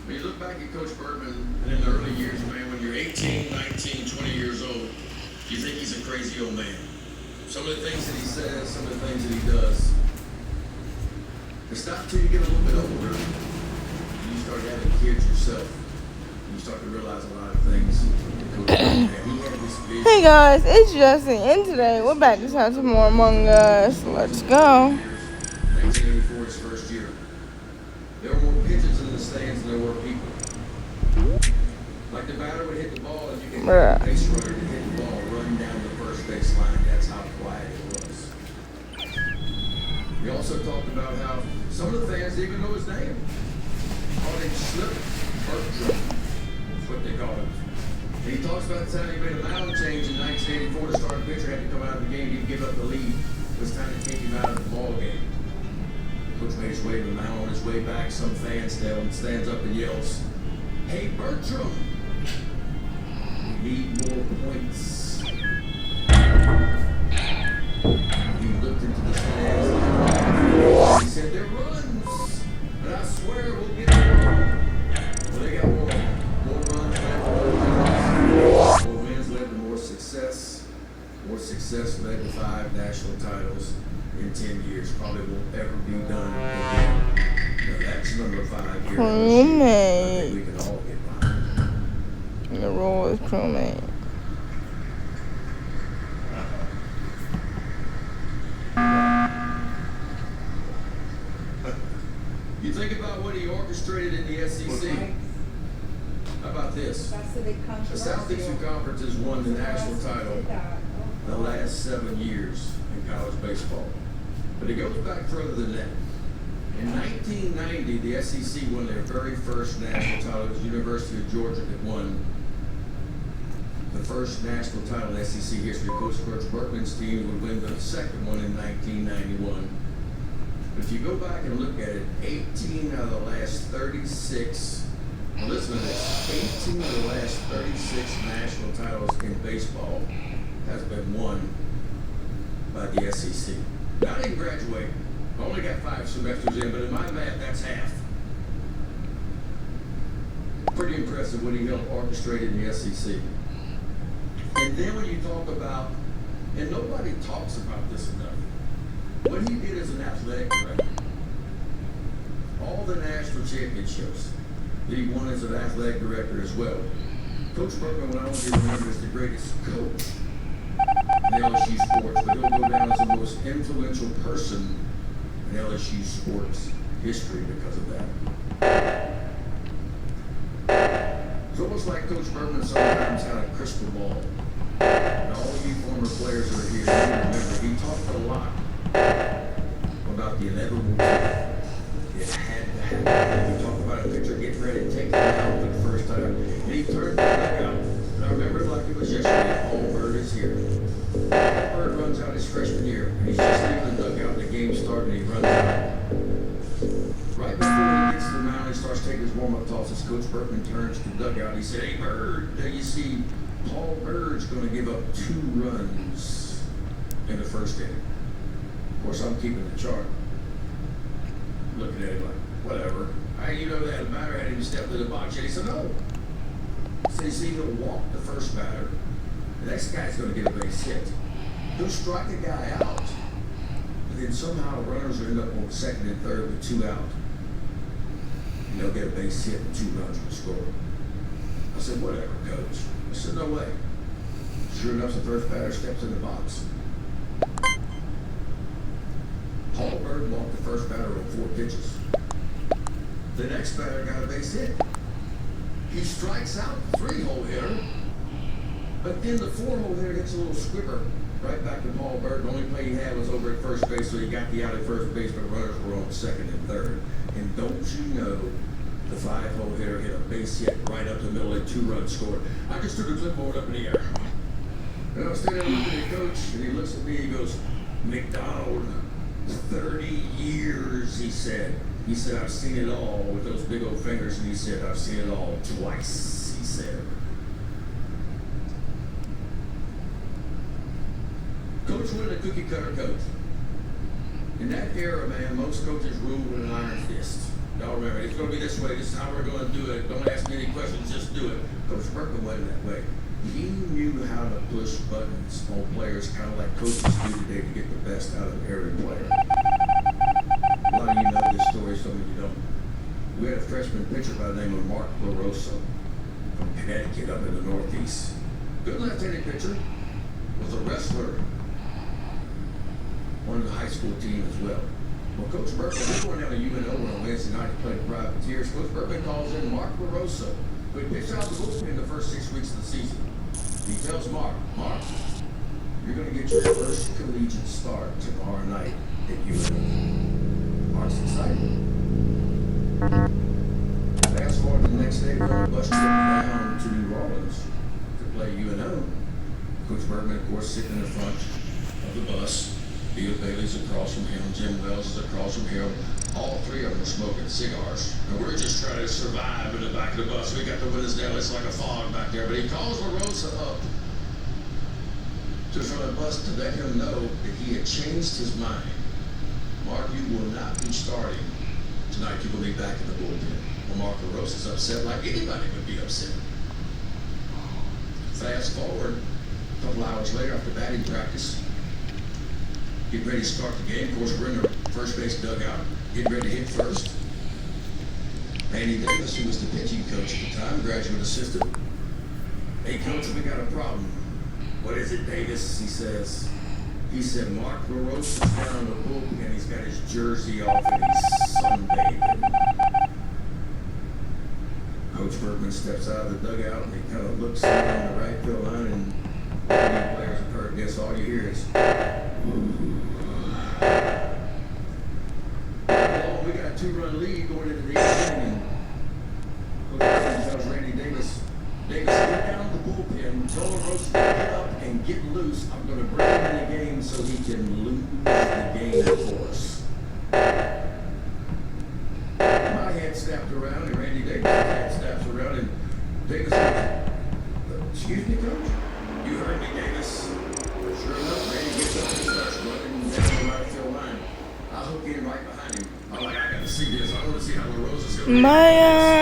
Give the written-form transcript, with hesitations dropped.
When you look back at Coach Bergman in the early years, man, when you're 18, 19, 20 years old, you think he's a crazy old man. Some of the things that he says, some of the things that he does. It's not until you get a little bit older, you start having kids yourself, you start to realize a lot of things. Hey guys, it's Jesse, and today we're back to talk some more Among Us. Let's go. 1984, his first year. There were more pigeons in the stands than there were people. Like the batter would hit the ball, and you could hit the base runner to hit the ball, run down the first base line. That's how quiet it was. We also talked about how some of the fans didn't even know his name. Called him Slip Bertram. That's what they called him. And he talks about the time he made a mound change in 1984. The starting pitcher had to come out of the game. He'd give up the lead. It was time to take him out of the ball game. Coach made his way to the mound. On his way back, some fan stands up and yells, "Hey, Bertram, we need more points." He looked into the stands. He said, "They're runs, and I swear we'll get them." Well, they got more runs led to more wins led to more success. More success led to 5 national titles in 10 years. Probably won't ever be done again. Now that's number 5 here. I think we can all get behind. The role is crewmate. You think about what he orchestrated in the SEC. How about this? The Southeastern Conference has won the national title the last 7 years in college baseball. But it goes back further than that. In 1990, the SEC won their very first national title. It was University of Georgia that won the first national title in SEC history. Coach Bergman's team would win the second one in 1991. But if you go back and look at it, 18 out of the last 36, now listen to this, 18 of the last 36 national titles in baseball has been won by the SEC. Now, I didn't graduate. I only got 5 semesters in, but in my math, that's half. Pretty impressive what he helped orchestrate in the SEC. And then when you talk about, and nobody talks about this enough, what he did as an athletic director, all the national championships that he won as an athletic director as well. Coach Bergman, when I want you to remember, is the greatest coach in LSU sports, but he'll go down as the most influential person in LSU sports history because of that. It's almost like Coach Bergman sometimes had a crystal ball. And all of you former players that are here, you remember, he talked a lot about the inevitable truth. It had to happen. He talked about a pitcher getting ready to take it down for the first time. And he turned the dugout. And I remember it like it was yesterday. Paul Bird is here. Paul Bird runs out his freshman year. And he's just leaving the dugout. The game started and he runs out. Right before he gets to the mound, he starts taking his warm-up tosses. Coach Bergman turns to the dugout. He said, "Hey, Bird, you see, Paul Bird's going to give up 2 runs in the first inning." Of course, I'm keeping the chart. Looking at it like, whatever. You know that batter hadn't even stepped to the box yet. He said, "No." He said, "You see, he'll walk the first batter. The next guy's going to get a base hit. He'll strike a guy out. And then somehow the runners will end up on second and third with 2 out. And they'll get a base hit and 2 runs will score." I said, "Whatever, Coach." I said, "No way." Sure enough, the first batter steps in the box. Paul Bird walked the first batter on 4 pitches. The next batter got a base hit. He strikes out the 3-hole hitter, but then the 4-hole hitter hits a little squibber right back to Paul Bird. The only play he had was over at first base, so he got the out at first base, but runners were on second and third. And don't you know, the 5-hole hitter hit a base hit right up the middle and 2 runs scored. I just threw the clipboard up in the air. And I was standing there looking at the coach, and he looks at me, he goes, "McDonald, 30 years, he said. He said, I've seen it all," with those big old fingers, and he said, "I've seen it all twice," he said. Coach wasn't a cookie cutter coach. In that era, man, most coaches ruled with an iron fist. Y'all remember, it's going to be this way. This is how we're going to do it. Don't ask me any questions. Just do it. Coach Berkman wasn't that way. He knew how to push buttons on players, kind of like coaches do today to get the best out of every player. A lot of you know this story, some of you don't. We had a freshman pitcher by the name of Mark LaRosa from Connecticut up in the Northeast. Good left-handed pitcher. Was a wrestler on the high school team as well. Well, Coach Berkman, we went down to UNO on Wednesday night to play the Privateers. Coach Berkman calls in Mark LaRosa, who had pitched out the bullpen the first 6 weeks of the season. He tells Mark, you're going to get your first collegiate start tomorrow night at UNO. Mark's excited. Fast forward to the next day, we're on the bus trip down to New Orleans to play UNO. Coach Berkman, of course, sitting in the front of the bus. Bill Bailey's across from him, Jim Wells is across from him. All three of them are smoking cigars. And we're just trying to survive in the back of the bus. We got the windows down, it's like a fog back there. But he calls LaRosa up to the front of the bus to let him know that he had changed his mind. Mark, you will not be starting tonight. You will be back in the bullpen. Well, Mark LaRosa's upset like anybody would be upset. Fast forward, a couple hours later after batting practice, getting ready to start the game. Of course, we're in the first base dugout, getting ready to hit first. Randy Davis, who was the pitching coach at the time, graduate assistant. Hey, coach, we got a problem. What is it, Davis? He says. He said, Mark LaRosa's down in the bullpen. He's got his jersey off and he's sunbathing. Coach Berkman steps out of the dugout and he kind of looks around the right field line, and the players have heard this. All you hear is, oh, we got a 2-run lead going into the 8th inning. Coach Berkman tells Randy Davis, get down the bullpen, tell LaRosa to get up and get loose. I'm going to bring him in the game so he can lose the game for us. My head snapped around and Randy Davis' head snaps around, and Davis goes, excuse me, coach? You heard me, Davis. Sure enough, Randy gets up and starts running down the right field line. I hook in right behind him. I'm like, I got to see this. I want to see how LaRosa's going to Maya.